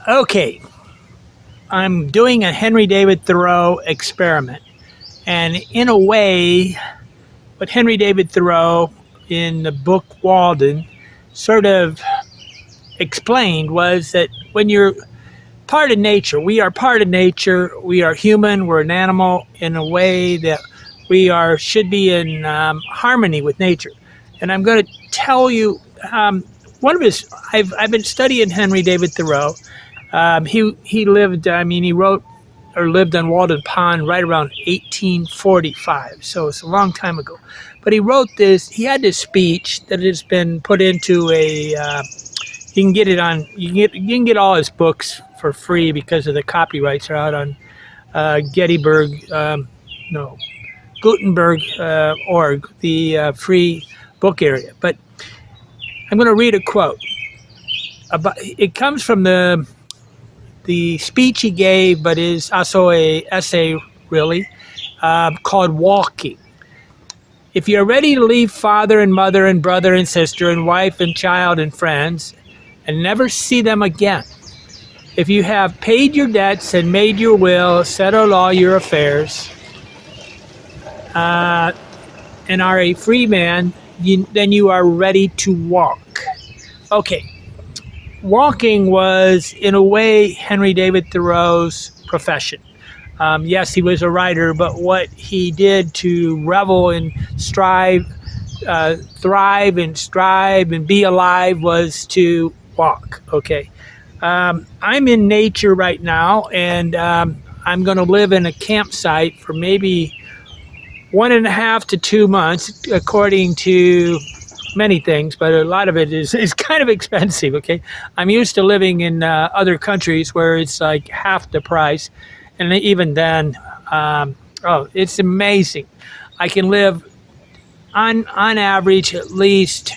Okay, I'm doing a Henry David Thoreau experiment. And in a way, what Henry David Thoreau in the book Walden sort of explained was that when you're part of nature, we are part of nature, we are human, we're an animal in a way that we are should be in harmony with nature. And I'm going to tell you one of his. I've been studying Henry David Thoreau. He lived. I mean, he wrote or lived on Walden Pond right around 1845. So it's a long time ago. But he wrote this. He had this speech that has been put into a. You can get it on. You can get all his books for free because of the copyrights are out on Gettysburg. No, Gutenberg org, the free book area. But I'm going to read a quote. It comes from the speech he gave, but is also a essay, really, called Walking. If you're ready to leave father and mother and brother and sister and wife and child and friends and never see them again, if you have paid your debts and made your will, settled all your affairs, and are a free man, then you are ready to walk. Okay. Walking was, in a way, Henry David Thoreau's profession. Yes, he was a writer, but what he did to revel and strive, thrive and strive and be alive was to walk. Okay. I'm in nature right now, and I'm going to live in a campsite for maybe 1.5 to 2 months, according to many things, but a lot of it is kind of expensive. Okay, I'm used to living in other countries where it's like half the price, and even then, it's amazing. I can live on average at least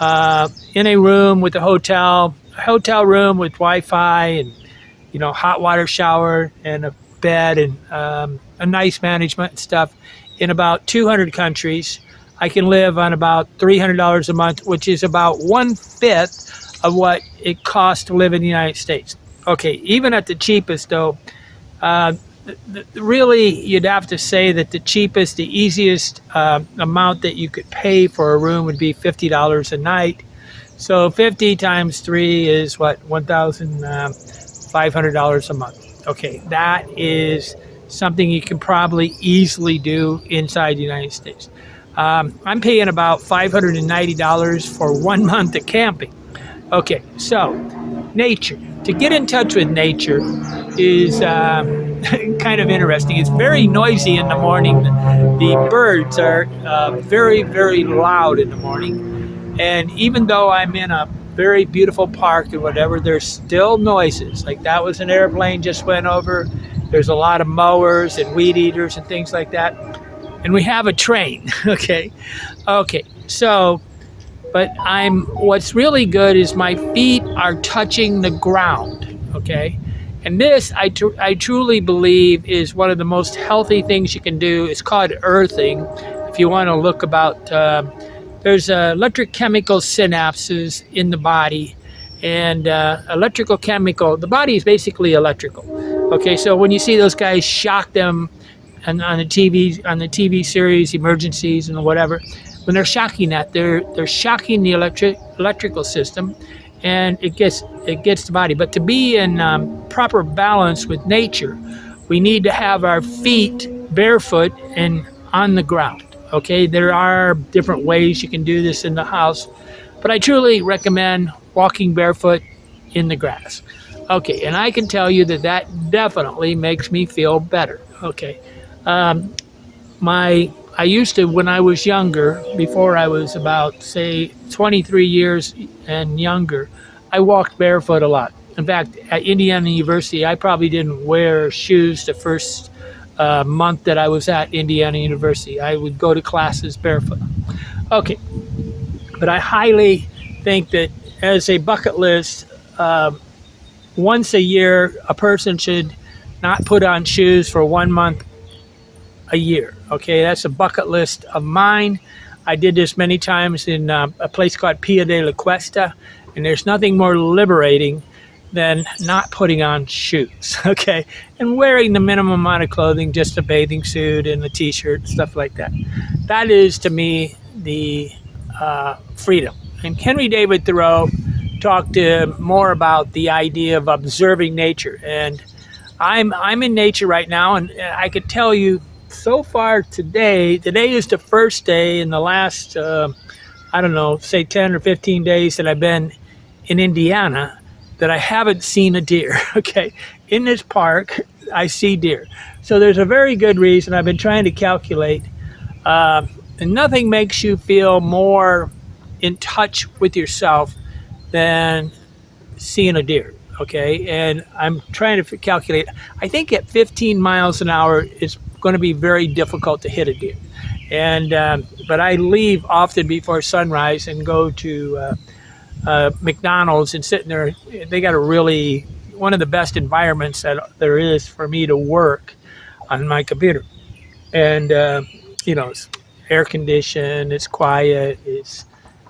in a room with a hotel room with Wi-Fi and hot water shower and a bed and a nice management and stuff in about 200 countries. I can live on about $300 a month, which is about 1/5 of what it costs to live in the United States. Okay, even at the cheapest, though, really you'd have to say that the cheapest, the easiest amount that you could pay for a room would be $50 a night. So 50 times 3 is what, $1,500 a month. Okay, that is something you can probably easily do inside the United States. I'm paying about $590 for 1 month of camping. Okay, so nature. To get in touch with nature is kind of interesting. It's very noisy in the morning. The birds are very, very loud in the morning. And even though I'm in a very beautiful park and whatever, there's still noises. Like that was an airplane just went over. There's a lot of mowers and weed eaters and things like that. And we have a train, okay? So, but what's really good is my feet are touching the ground, okay? And this, I truly believe, is one of the most healthy things you can do. It's called earthing. If you want to look about, there's electric chemical synapses in the body. And the body is basically electrical. Okay, so when you see those guys shock them, and on the TV series, emergencies and whatever, when they're shocking that, they're shocking the electrical system, and it gets the body. But to be in proper balance with nature, we need to have our feet barefoot and on the ground. Okay, there are different ways you can do this in the house, but I truly recommend walking barefoot in the grass. Okay, and I can tell you that definitely makes me feel better. Okay. I used to, when I was younger, before I was about, say, 23 years and younger, I walked barefoot a lot. In fact, at Indiana University, I probably didn't wear shoes the first month that I was at Indiana University. I would go to classes barefoot. Okay, but I highly think that as a bucket list, once a year, a person should not put on shoes for 1 month a year. Okay, that's a bucket list of mine. I did this many times in a place called Pia de la Cuesta, and there's nothing more liberating than not putting on shoes, okay, and wearing the minimum amount of clothing, just a bathing suit and a t-shirt and stuff like that. That is, to me, the freedom. And Henry David Thoreau talked more about the idea of observing nature. And I'm in nature right now, and I could tell you so far today is the first day in the last, I don't know, say 10 or 15 days that I've been in Indiana that I haven't seen a deer, okay? In this park, I see deer. So there's a very good reason. I've been trying to calculate, and nothing makes you feel more in touch with yourself than seeing a deer, okay? And I'm trying to calculate. I think at 15 miles an hour, it's going to be very difficult to hit a deer. And but I leave often before sunrise and go to McDonald's and sit in there. They got one of the best environments that there is for me to work on my computer. And it's air conditioned, it's quiet, it's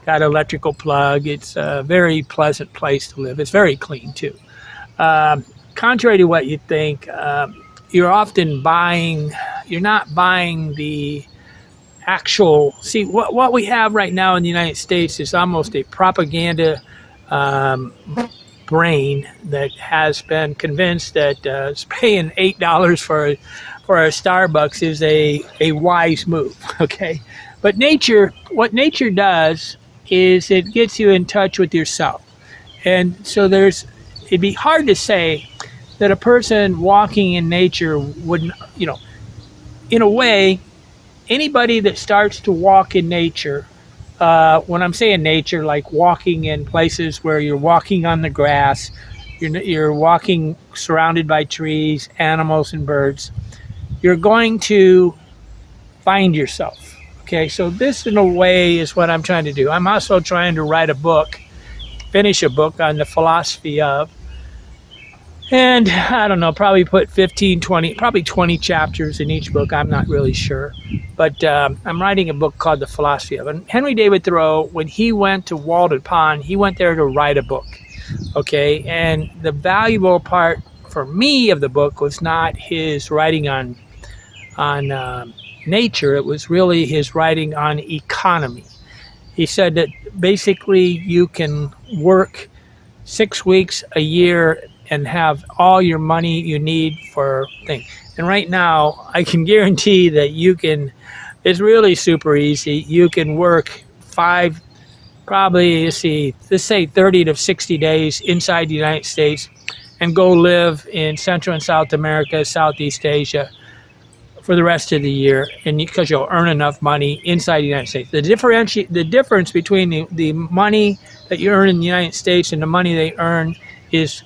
got an electrical plug. It's a very pleasant place to live. It's very clean too. Contrary to what you think, you're not buying the actual, see, what we have right now in the United States is almost a propaganda brain that has been convinced that paying $8 for a Starbucks is a wise move, okay? But what nature does is it gets you in touch with yourself. And so it'd be hard to say that a person walking in nature wouldn't, in a way, anybody that starts to walk in nature, when I'm saying nature, like walking in places where you're walking on the grass, you're walking surrounded by trees, animals, and birds, you're going to find yourself. Okay, so this in a way is what I'm trying to do. I'm also trying to finish a book on the philosophy of, and I don't know, probably put 15, 20, probably 20 chapters in each book. I'm not really sure. But I'm writing a book called The Philosophy of. And Henry David Thoreau, when he went to Walden Pond, he went there to write a book. Okay, and the valuable part for me of the book was not his writing on nature. It was really his writing on economy. He said that basically you can work 6 weeks a year and have all your money you need for things. And right now, I can guarantee that it's really super easy. You can work let's say 30 to 60 days inside the United States and go live in Central and South America, Southeast Asia for the rest of the year, and because you'll earn enough money inside the United States. The difference between the money that you earn in the United States and the money they earn is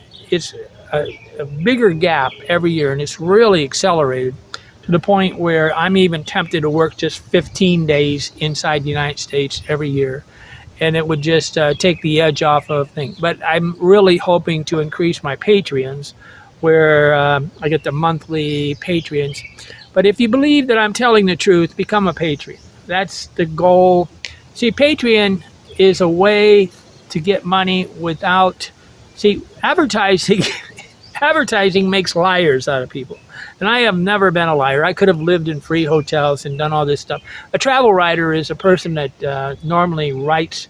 a bigger gap every year, and it's really accelerated to the point where I'm even tempted to work just 15 days inside the United States every year, and it would just take the edge off of things. But I'm really hoping to increase my Patreons, where I get the monthly Patreons. But if you believe that I'm telling the truth, become a Patreon. That's the goal. See, Patreon is a way to get money without... See, advertising makes liars out of people. And I have never been a liar. I could have lived in free hotels and done all this stuff. A travel writer is a person that normally writes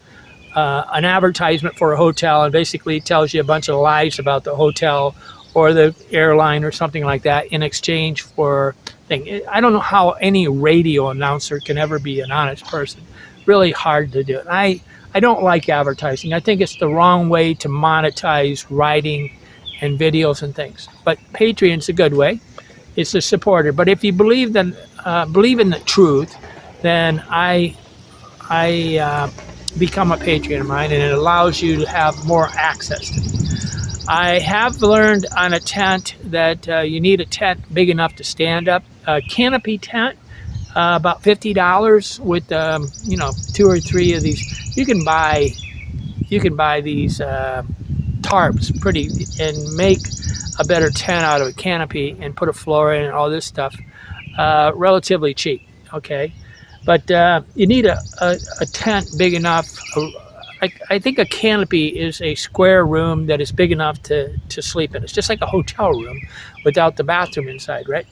an advertisement for a hotel and basically tells you a bunch of lies about the hotel or the airline or something like that in exchange for things. I don't know how any radio announcer can ever be an honest person. Really hard to do it. I don't like advertising. I think it's the wrong way to monetize writing and videos and things. But Patreon's a good way. It's a supporter. But if you believe in the truth, then I become a Patreon of mine, and it allows you to have more access to me. I have learned on a tent that you need a tent big enough to stand up. A canopy tent, about $50 with 2 or 3 of these. You can buy these tarps and make a better tent out of a canopy and put a floor in and all this stuff relatively cheap. Okay, but you need a tent big enough, I think a canopy is a square room that is big enough to sleep in. It's just like a hotel room without the bathroom inside, right?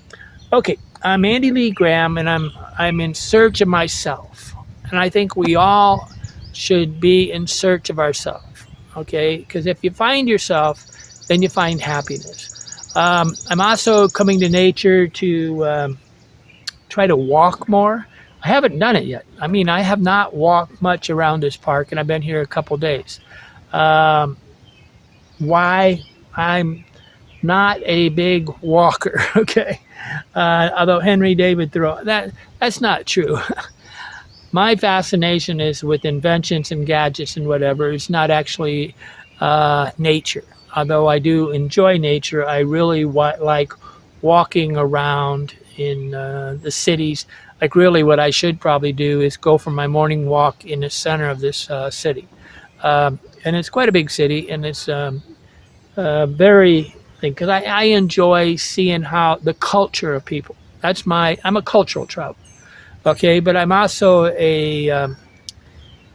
Okay, I'm Andy Lee Graham, and I'm in search of myself, and I think we all should be in search of ourselves. Okay, because if you find yourself, then you find happiness. I'm also coming to nature to try to walk more. I haven't done it yet. I mean, I have not walked much around this park, and I've been here a couple days. Um, why? I'm not a big walker. Okay, although Henry David Thoreau, that's not true. My fascination is with inventions and gadgets and whatever. It's not actually nature. Although I do enjoy nature, I really like walking around in the cities. Like really, what I should probably do is go for my morning walk in the center of this city. And it's quite a big city, and it's very thing because I enjoy seeing how the culture of people. I'm a cultural traveler, okay, but I'm also a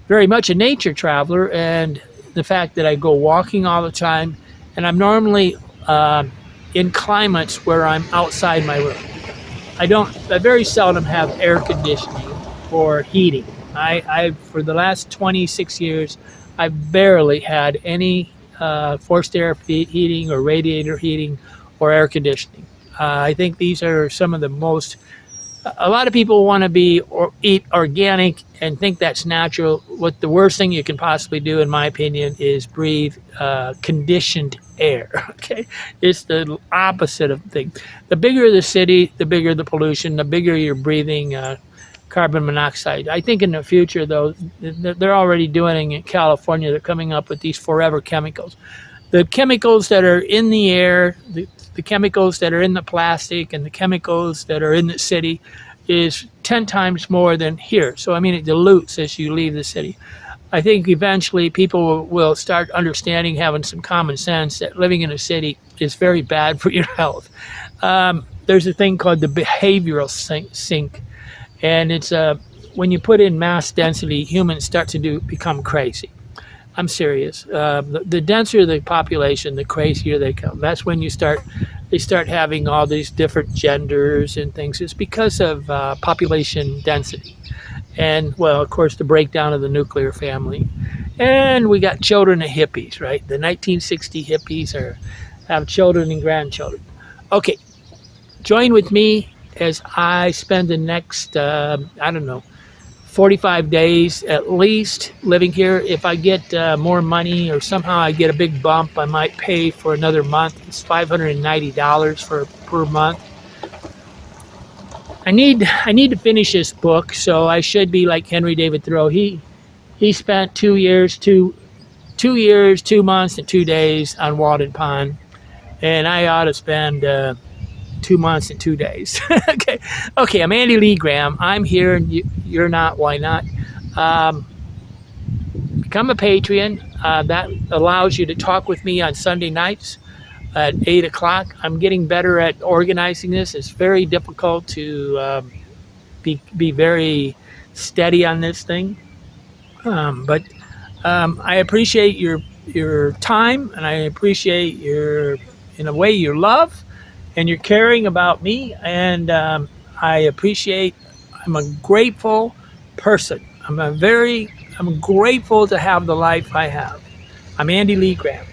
very much a nature traveler, and the fact that I go walking all the time, and I'm normally in climates where I'm outside my room. I very seldom have air conditioning or heating. I for the last 26 years, I've barely had any forced air heating or radiator heating or air conditioning. I think these are some of the most. A lot of people want to be or eat organic and think that's natural. What the worst thing you can possibly do, in my opinion, is breathe conditioned air. Okay, it's the opposite of the thing. The bigger the city, the bigger the pollution, the bigger you're breathing carbon monoxide. I think in the future, though, they're already doing it in California. They're coming up with these forever chemicals. The chemicals that are in the air, the chemicals that are in the plastic, and the chemicals that are in the city is 10 times more than here. So, I mean, it dilutes as you leave the city. I think eventually people will start understanding, having some common sense, that living in a city is very bad for your health. There's a thing called the behavioral sink, and it's when you put in mass density, humans start to become crazy. I'm serious. The denser the population, the crazier they come. That's when they start having all these different genders and things. It's because of population density. And, well, of course, the breakdown of the nuclear family. And we got children of hippies, right? The 1960 hippies have children and grandchildren. Okay, join with me as I spend the next, 45 days at least living here. If I get more money or somehow I get a big bump, I might pay for another month. It's $590 per month. I need to finish this book, so I should be like Henry David Thoreau. He spent 2 years, 2 months, and 2 days on Walden Pond, and I ought to spend 2 months and 2 days. Okay. I'm Andy Lee Graham. I'm here, and you're not. Why not? Become a Patreon. That allows you to talk with me on Sunday nights at 8 o'clock. I'm getting better at organizing this. It's very difficult to be very steady on this thing. But I appreciate your time, and I appreciate your love and your caring about me. And I'm a grateful person. I'm grateful to have the life I have. I'm Andy Lee Graham.